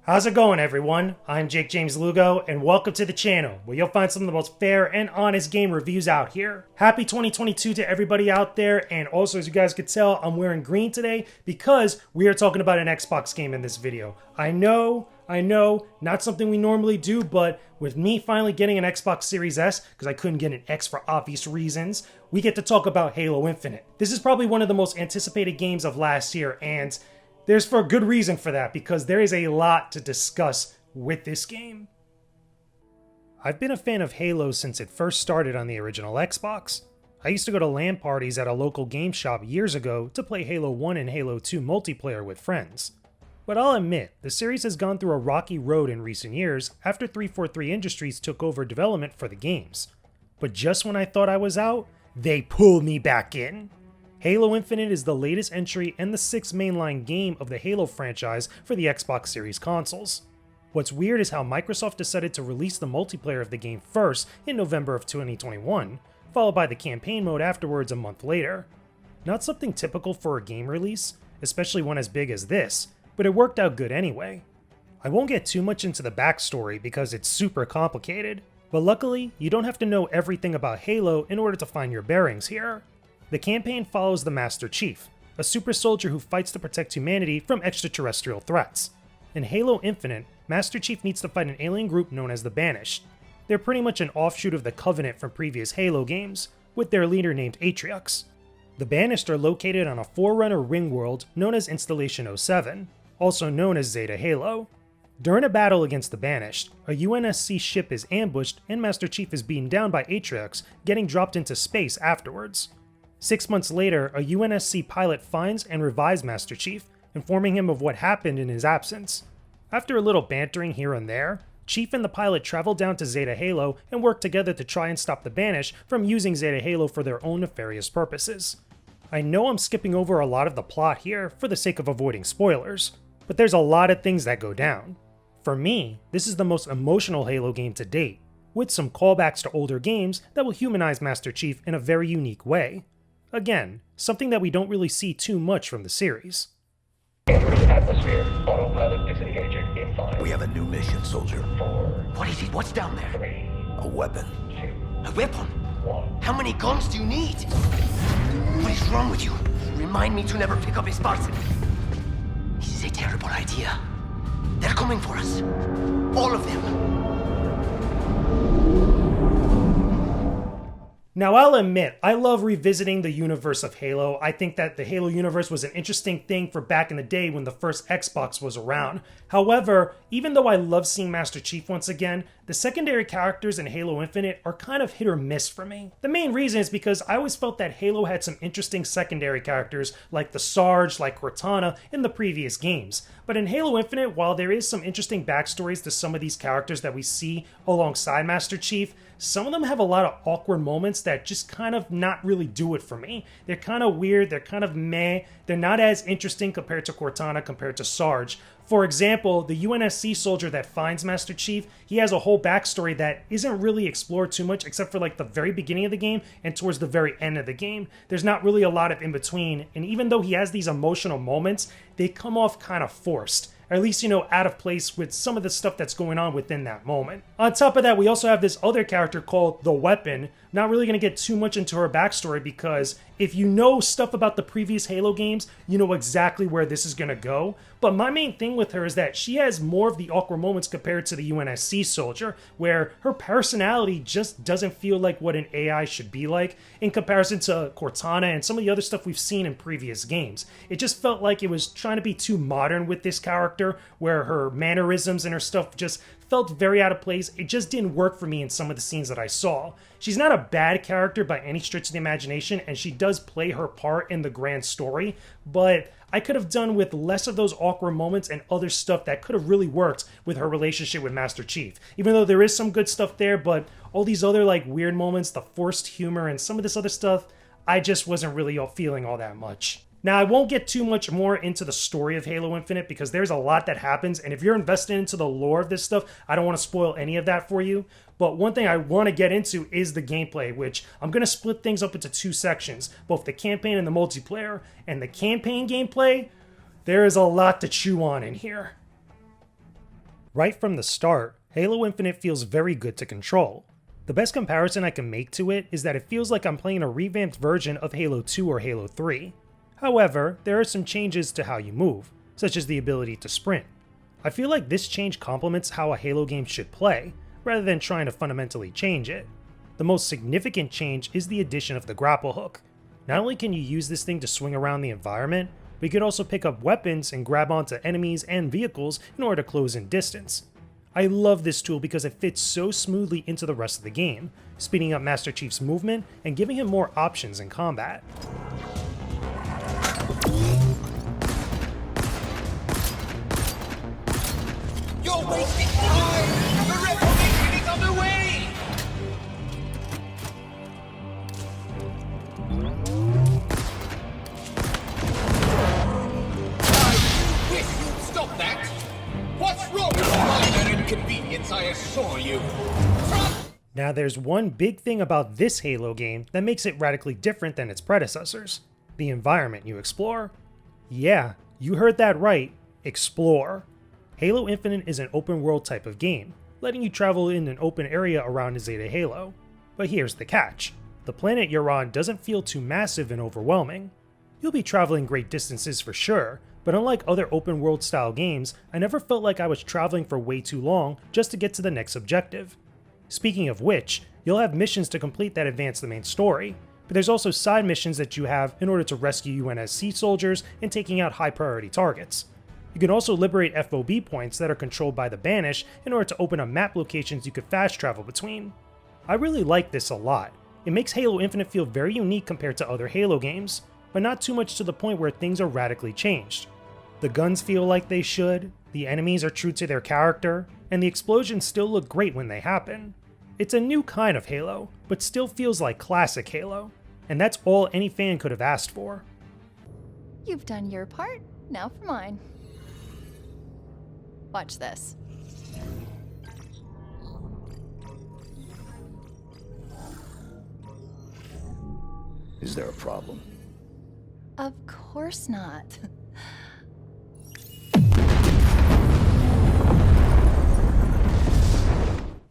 How's it going, everyone? I'm Jakejames Lugo, and welcome to the channel, where you'll find some of the most fair and honest game reviews out here. Happy 2022 to everybody out there, and also, as you guys could tell, I'm wearing green today because we are talking about an Xbox game in this video. I know, not something we normally do, but with me finally getting an Xbox Series S, because I couldn't get an X for obvious reasons, we get to talk about Halo Infinite. This is probably one of the most anticipated games of last year, and there's for a good reason for that, because there is a lot to discuss with this game. I've been a fan of Halo since it first started on the original Xbox. I used to go to LAN parties at a local game shop years ago to play Halo 1 and Halo 2 multiplayer with friends. But I'll admit, the series has gone through a rocky road in recent years after 343 Industries took over development for the games. But just when I thought I was out, they pulled me back in. Halo Infinite is the latest entry and the sixth mainline game of the Halo franchise for the Xbox Series consoles. What's weird is how Microsoft decided to release the multiplayer of the game first in November of 2021, followed by the campaign mode afterwards a month later. Not something typical for a game release, especially one as big as this, but it worked out good anyway. I won't get too much into the backstory because it's super complicated, but luckily, you don't have to know everything about Halo in order to find your bearings here. The campaign follows the Master Chief, a super soldier who fights to protect humanity from extraterrestrial threats. In Halo Infinite, Master Chief needs to fight an alien group known as the Banished. They're pretty much an offshoot of the Covenant from previous Halo games, with their leader named Atriox. The Banished are located on a Forerunner ring world known as Installation 07, also known as Zeta Halo. During a battle against the Banished, a UNSC ship is ambushed and Master Chief is beaten down by Atriox, getting dropped into space afterwards. 6 months later, a UNSC pilot finds and revives Master Chief, informing him of what happened in his absence. After a little bantering here and there, Chief and the pilot travel down to Zeta Halo and work together to try and stop the Banished from using Zeta Halo for their own nefarious purposes. I know I'm skipping over a lot of the plot here for the sake of avoiding spoilers, but there's a lot of things that go down. For me, this is the most emotional Halo game to date, with some callbacks to older games that will humanize Master Chief in a very unique way. Again, something that we don't really see too much from the series. Entering atmosphere. Autopilot disengaging in 5. We have a new mission, soldier. 4. What is it? What's down there? 3. A weapon. 2. A weapon? 1. How many guns do you need? What is wrong with you? Remind me to never pick up a Spartan. This is a terrible idea. They're coming for us. All of them. Now, I'll admit, I love revisiting the universe of Halo. I think that the Halo universe was an interesting thing for back in the day when the first Xbox was around. However, even though I love seeing Master Chief once again, the secondary characters in Halo Infinite are kind of hit or miss for me. The main reason is because I always felt that Halo had some interesting secondary characters like the Sarge, like Cortana in the previous games. But in Halo Infinite, while there is some interesting backstories to some of these characters that we see alongside Master Chief, some of them have a lot of awkward moments that just kind of not really do it for me. They're kind of weird, they're kind of meh, they're not as interesting compared to Cortana, compared to Sarge. For example, the UNSC soldier that finds Master Chief, he has a whole backstory that isn't really explored too much except for like the very beginning of the game and towards the very end of the game. There's not really a lot of in between, and even though he has these emotional moments, they come off kind of forced. Or at least, out of place with some of the stuff that's going on within that moment. On top of that, we also have this other character called The Weapon. Not really going to get too much into her backstory because if you know stuff about the previous Halo games, you know exactly where this is going to go. But my main thing with her is that she has more of the awkward moments compared to the UNSC soldier, where her personality just doesn't feel like what an AI should be like in comparison to Cortana and some of the other stuff we've seen in previous games. It just felt like it was trying to be too modern with this character, where her mannerisms and her stuff just felt very out of place. It just didn't work for me in some of the scenes that I saw. She's not a bad character by any stretch of the imagination, and she does play her part in the grand story, but I could have done with less of those awkward moments and other stuff that could have really worked with her relationship with Master Chief. Even though there is some good stuff there, but all these other weird moments, the forced humor and some of this other stuff, I just wasn't really feeling all that much. Now, I won't get too much more into the story of Halo Infinite because there's a lot that happens, and if you're invested into the lore of this stuff, I don't want to spoil any of that for you. But one thing I want to get into is the gameplay, which I'm going to split things up into two sections, both the campaign and the multiplayer. And the campaign gameplay, there is a lot to chew on in here. Right from the start, Halo Infinite feels very good to control. The best comparison I can make to it is that it feels like I'm playing a revamped version of Halo 2 or Halo 3. However, there are some changes to how you move, such as the ability to sprint. I feel like this change complements how a Halo game should play, rather than trying to fundamentally change it. The most significant change is the addition of the grapple hook. Not only can you use this thing to swing around the environment, but you can also pick up weapons and grab onto enemies and vehicles in order to close in distance. I love this tool because it fits so smoothly into the rest of the game, speeding up Master Chief's movement and giving him more options in combat. You're wasting time! The revolution is underway! I wish you'd stop that! What's wrong with minor inconvenience, I assure you? Now there's one big thing about this Halo game that makes it radically different than its predecessors. The environment you explore. Yeah, you heard that right, explore. Halo Infinite is an open world type of game, letting you travel in an open area around Zeta Halo. But here's the catch. The planet you're on doesn't feel too massive and overwhelming. You'll be traveling great distances for sure, but unlike other open world style games, I never felt like I was traveling for way too long just to get to the next objective. Speaking of which, you'll have missions to complete that advance the main story, but there's also side missions that you have in order to rescue UNSC soldiers and taking out high priority targets. You can also liberate FOB points that are controlled by the Banish in order to open up map locations you could fast travel between. I really like this a lot. It makes Halo Infinite feel very unique compared to other Halo games, but not too much to the point where things are radically changed. The guns feel like they should, the enemies are true to their character, and the explosions still look great when they happen. It's a new kind of Halo, but still feels like classic Halo, and that's all any fan could have asked for. You've done your part, now for mine. Watch this. Is there a problem? Of course not.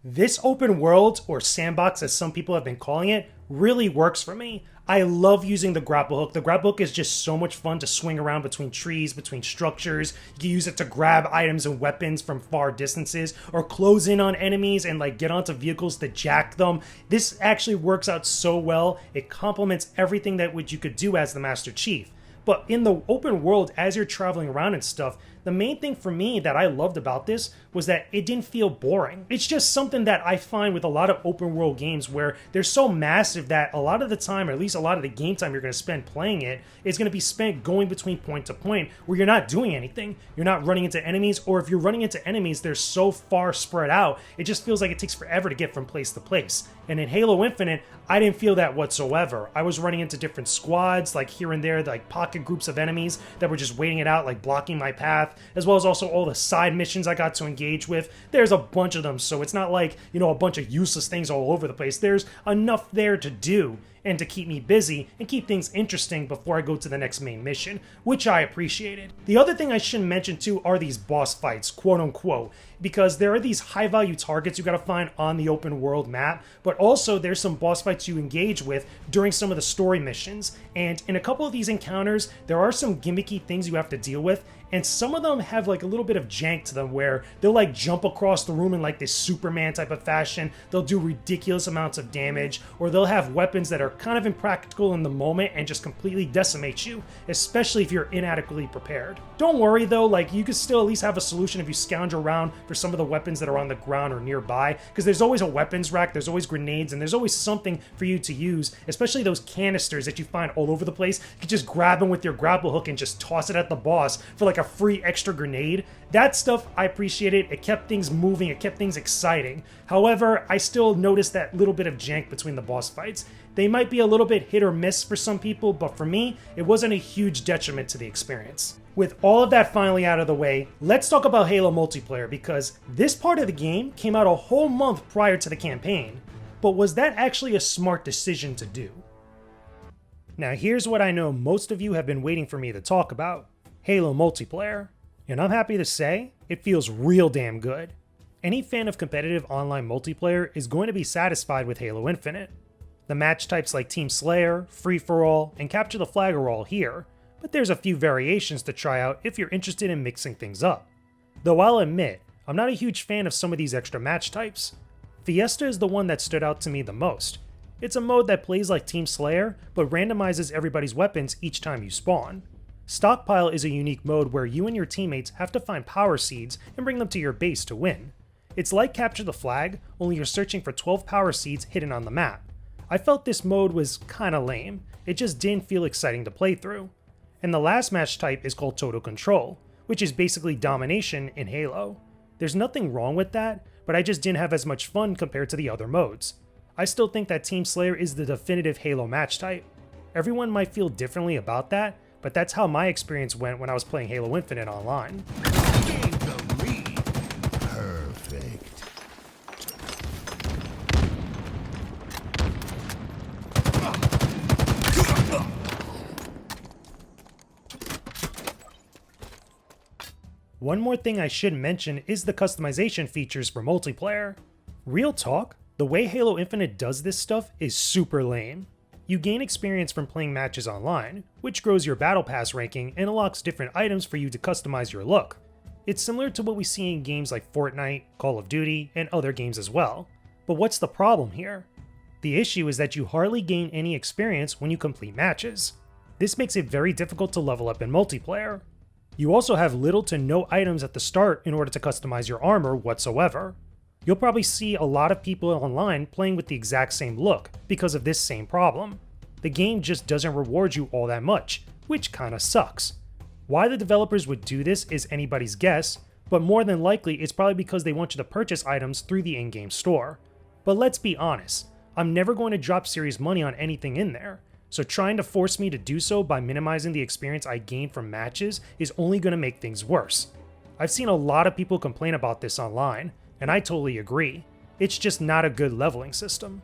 This open world, or sandbox as some people have been calling it, really works for me. I love using the grapple hook. The grapple hook is just so much fun to swing around between trees, between structures. You can use it to grab items and weapons from far distances, or close in on enemies and like get onto vehicles to jack them. This actually works out so well. It complements everything that you could do as the Master Chief. But in the open world, as you're traveling around and stuff, the main thing for me that I loved about this was that it didn't feel boring. It's just something that I find with a lot of open world games where they're so massive that a lot of the time, or at least a lot of the game time you're going to spend playing it, is going to be spent going between point to point where you're not doing anything. You're not running into enemies, or if you're running into enemies, they're so far spread out, it just feels like it takes forever to get from place to place. And in Halo Infinite, I didn't feel that whatsoever. I was running into different squads, like here and there, like pocket groups of enemies that were just waiting it out, like blocking my path, as well as also all the side missions I got to engage with. There's a bunch of them, so it's not like, you know, a bunch of useless things all over the place. There's enough there to do and to keep me busy and keep things interesting before I go to the next main mission, which I appreciated. The other thing I should mention too are these boss fights, quote unquote, because there are these high value targets you gotta find on the open world map, but also there's some boss fights you engage with during some of the story missions. And in a couple of these encounters, there are some gimmicky things you have to deal with, and some of them have like a little bit of jank to them where they'll like jump across the room in like this Superman type of fashion, they'll do ridiculous amounts of damage, or they'll have weapons that are kind of impractical in the moment and just completely decimate you, especially if you're inadequately prepared. Don't worry though, like you could still at least have a solution if you scourge around for some of the weapons that are on the ground or nearby, because there's always a weapons rack, there's always grenades, and there's always something for you to use, especially those canisters that you find all over the place. You can just grab them with your grapple hook and just toss it at the boss for like a free extra grenade. That stuff I appreciated. It kept things moving, it kept things exciting. However, I still noticed that little bit of jank between the boss fights. They might be a little bit hit or miss for some people, but for me, it wasn't a huge detriment to the experience. With all of that finally out of the way, let's talk about Halo multiplayer, because this part of the game came out a whole month prior to the campaign. But was that actually a smart decision to do? Now here's what I know most of you have been waiting for me to talk about: Halo multiplayer. And I'm happy to say, it feels real damn good. Any fan of competitive online multiplayer is going to be satisfied with Halo Infinite. The match types like Team Slayer, Free-for-All, and Capture the Flag are all here, but there's a few variations to try out if you're interested in mixing things up. Though I'll admit, I'm not a huge fan of some of these extra match types. Fiesta is the one that stood out to me the most. It's a mode that plays like Team Slayer, but randomizes everybody's weapons each time you spawn. Stockpile is a unique mode where you and your teammates have to find power seeds and bring them to your base to win. It's like Capture the Flag, only you're searching for 12 power seeds hidden on the map. I felt this mode was kinda lame, it just didn't feel exciting to play through. And the last match type is called Total Control, which is basically domination in Halo. There's nothing wrong with that, but I just didn't have as much fun compared to the other modes. I still think that Team Slayer is the definitive Halo match type. Everyone might feel differently about that, but that's how my experience went when I was playing Halo Infinite online. Gained the lead. Perfect. One more thing I should mention is the customization features for multiplayer. Real talk, the way Halo Infinite does this stuff is super lame. You gain experience from playing matches online, which grows your Battle Pass ranking and unlocks different items for you to customize your look. It's similar to what we see in games like Fortnite, Call of Duty, and other games as well. But what's the problem here? The issue is that you hardly gain any experience when you complete matches. This makes it very difficult to level up in multiplayer. You also have little to no items at the start in order to customize your armor whatsoever. You'll probably see a lot of people online playing with the exact same look because of this same problem. The game just doesn't reward you all that much, which kinda sucks. Why the developers would do this is anybody's guess, but more than likely it's probably because they want you to purchase items through the in-game store. But let's be honest, I'm never going to drop serious money on anything in there, so trying to force me to do so by minimizing the experience I gain from matches is only going to make things worse. I've seen a lot of people complain about this online, and I totally agree. It's just not a good leveling system.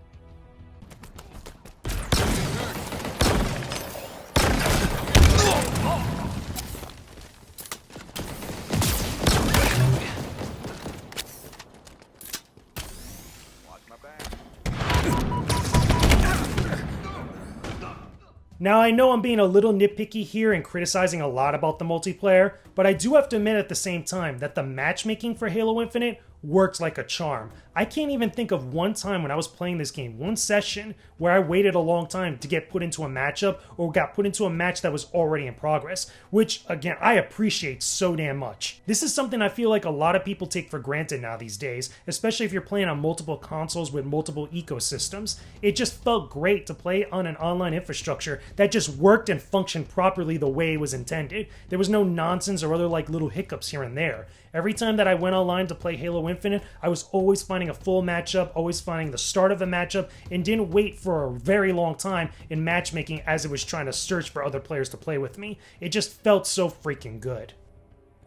Now I know I'm being a little nitpicky here and criticizing a lot about the multiplayer, but I do have to admit at the same time that the matchmaking for Halo Infinite works like a charm. I can't even think of one time when I was playing this game, one session, where I waited a long time to get put into a matchup or got put into a match that was already in progress, which, again, I appreciate so damn much. This is something I feel like a lot of people take for granted now these days, especially if you're playing on multiple consoles with multiple ecosystems. It just felt great to play on an online infrastructure that just worked and functioned properly the way it was intended. There was no nonsense or other like little hiccups here and there. Every time that I went online to play Halo Infinite, I was always finding a full matchup, always finding the start of a matchup, and didn't wait for a very long time in matchmaking as it was trying to search for other players to play with me. It just felt so freaking good.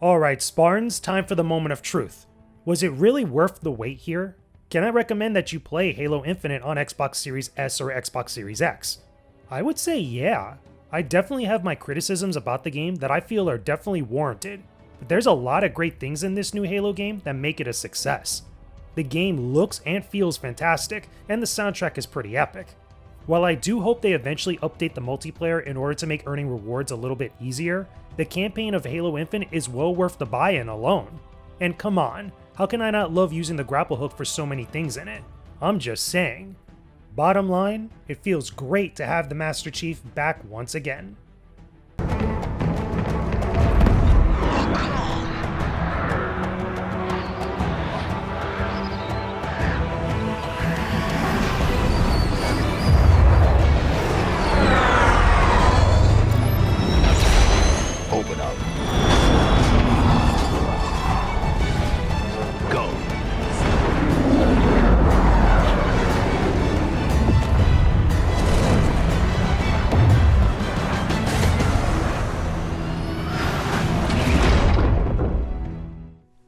Alright, Spartans, time for the moment of truth. Was it really worth the wait here? Can I recommend that you play Halo Infinite on Xbox Series S or Xbox Series X? I would say yeah. I definitely have my criticisms about the game that I feel are definitely warranted. But there's a lot of great things in this new Halo game that make it a success. The game looks and feels fantastic, and the soundtrack is pretty epic. While I do hope they eventually update the multiplayer in order to make earning rewards a little bit easier, the campaign of Halo Infinite is well worth the buy-in alone. And come on, how can I not love using the grapple hook for so many things in it? I'm just saying. Bottom line, it feels great to have the Master Chief back once again. Open up. Go.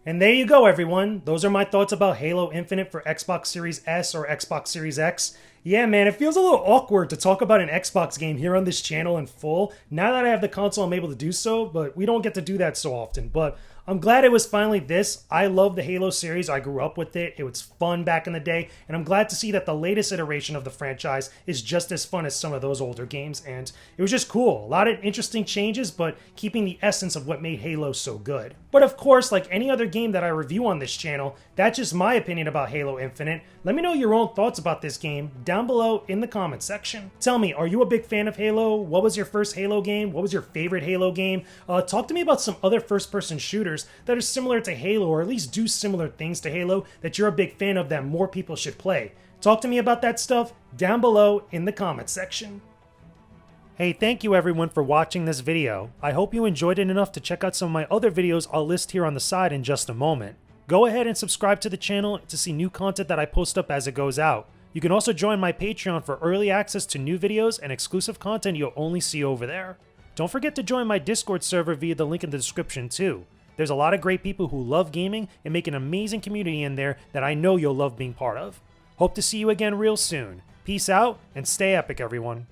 And there you go, everyone. Those are my thoughts about Halo Infinite for Xbox Series S or Xbox Series X. Yeah, man, it feels a little awkward to talk about an Xbox game here on this channel in full. Now that I have the console, I'm able to do so, but we don't get to do that so often. But I'm glad it was finally this. I love the Halo series. I grew up with it. It was fun back in the day, and I'm glad to see that the latest iteration of the franchise is just as fun as some of those older games, and it was just cool. A lot of interesting changes, but keeping the essence of what made Halo so good. But of course, like any other game that I review on this channel, that's just my opinion about Halo Infinite. Let me know your own thoughts about this game down below in the comment section. Tell me, are you a big fan of Halo? What was your first Halo game? What was your favorite Halo game? Talk to me about some other first-person shooters that are similar to Halo, or at least do similar things to Halo that you're a big fan of that more people should play. Talk to me about that stuff down below in the comment section. Hey, thank you everyone for watching this video. I hope you enjoyed it enough to check out some of my other videos I'll list here on the side in just a moment. Go ahead and subscribe to the channel to see new content that I post up as it goes out. You can also join my Patreon for early access to new videos and exclusive content you'll only see over there. Don't forget to join my Discord server via the link in the description too. There's a lot of great people who love gaming and make an amazing community in there that I know you'll love being part of. Hope to see you again real soon. Peace out and stay epic, everyone.